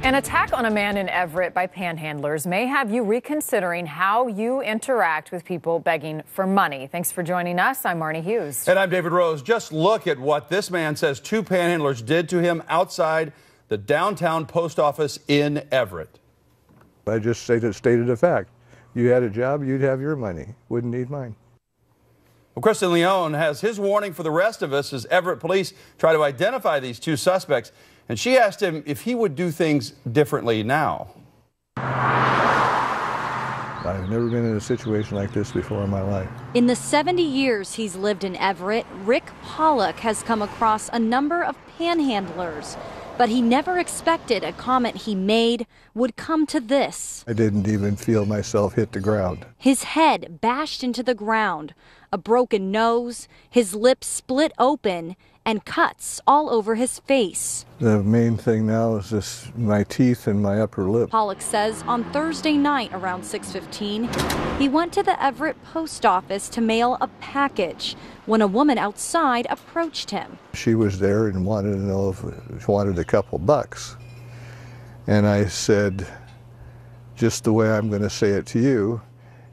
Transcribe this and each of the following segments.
An attack on a man in Everett by panhandlers may have you reconsidering how you interact with people begging for money. Thanks for joining us. I'm Marnie Hughes. And I'm David Rose. Just look at what this man says two panhandlers did to him outside the downtown post office in Everett. I just stated a fact. You had a job, you'd have your money. Wouldn't need mine. Well, Kristen Leone has his warning for the rest of us as Everett police try to identify these two suspects. And she asked him if he would do things differently now. I've never been in a situation like this before in my life. In the 70 years he's lived in Everett, Rick Pollock has come across a number of panhandlers. But he never expected a comment he made would come to this. I didn't even feel myself hit the ground. His head bashed into the ground, a broken nose, his lips split open, and cuts all over his face. The main thing now is just my teeth and my upper lip. Pollock says on Thursday night around 6:15, he went to the Everett post office to mail a package when a woman outside approached him. She was there and wanted to know if she wanted a couple bucks. And I said, just the way I'm going to say it to you,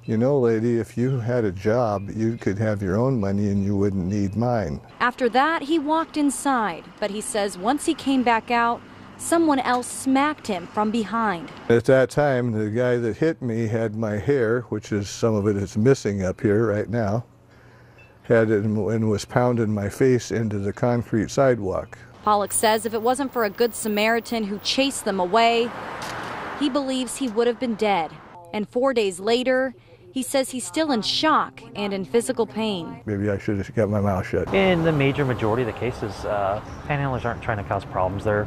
you know, lady, if you had a job, you could have your own money and you wouldn't need mine. After that, he walked inside, but he says once he came back out, someone else smacked him from behind. At that time, the guy that hit me had my hair, which is some of it is missing up here right now, had it and was pounding my face into the concrete sidewalk. Pollock says if it wasn't for a good Samaritan who chased them away, he believes he would have been dead. And 4 days later, he says he's still in shock and in physical pain. Maybe I should have kept my mouth shut. In the major majority of the cases, panhandlers aren't trying to cause problems. They're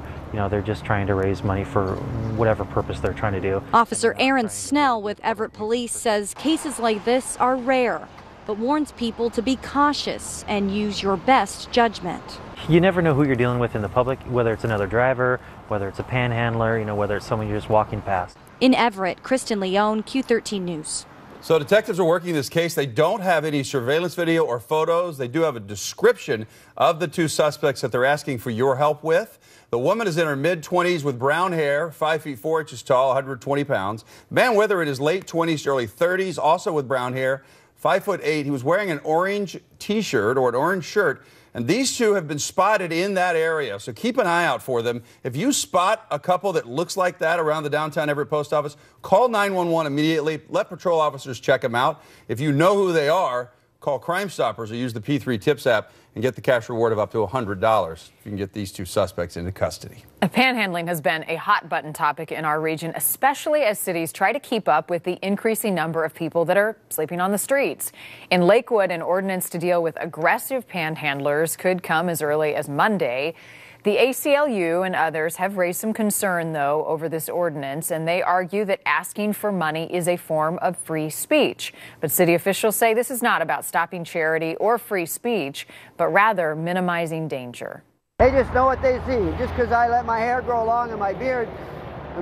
just trying to raise money for whatever purpose they're trying to do. Officer Aaron Snell with Everett Police says cases like this are rare, but warns people to be cautious and use your best judgment. You never know who you're dealing with in the public, whether it's another driver, whether it's a panhandler, whether it's someone you're just walking past. In Everett, Kristen Leone, Q13 News. So detectives are working this case. They don't have any surveillance video or photos. They do have a description of the two suspects that they're asking for your help with. The woman is in her mid-20s with brown hair, 5 feet 4 inches tall, 120 pounds. The man with her in his late 20s, early 30s, also with brown hair, 5'8". He was wearing an orange T-shirt or an orange shirt. And these two have been spotted in that area, so keep an eye out for them. If you spot a couple that looks like that around the downtown Everett post office, call 911 immediately. Let patrol officers check them out. If you know who they are, call Crime Stoppers or use the P3 Tips app and get the cash reward of up to $100 if you can get these two suspects into custody. Panhandling has been a hot button topic in our region, especially as cities try to keep up with the increasing number of people that are sleeping on the streets. In Lakewood, an ordinance to deal with aggressive panhandlers could come as early as Monday. The ACLU and others have raised some concern, though, over this ordinance, and they argue that asking for money is a form of free speech. But city officials say this is not about stopping charity or free speech, but rather minimizing danger. They just know what they see. Just because I let my hair grow long and my beard,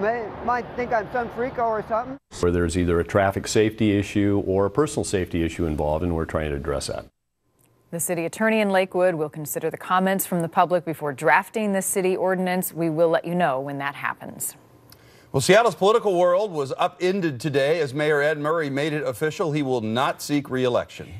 they might think I'm some freako or something. Where there's either a traffic safety issue or a personal safety issue involved, and we're trying to address that. The city attorney in Lakewood will consider the comments from the public before drafting the city ordinance. We will let you know when that happens. Well, Seattle's political world was upended today as Mayor Ed Murray made it official he will not seek re-election.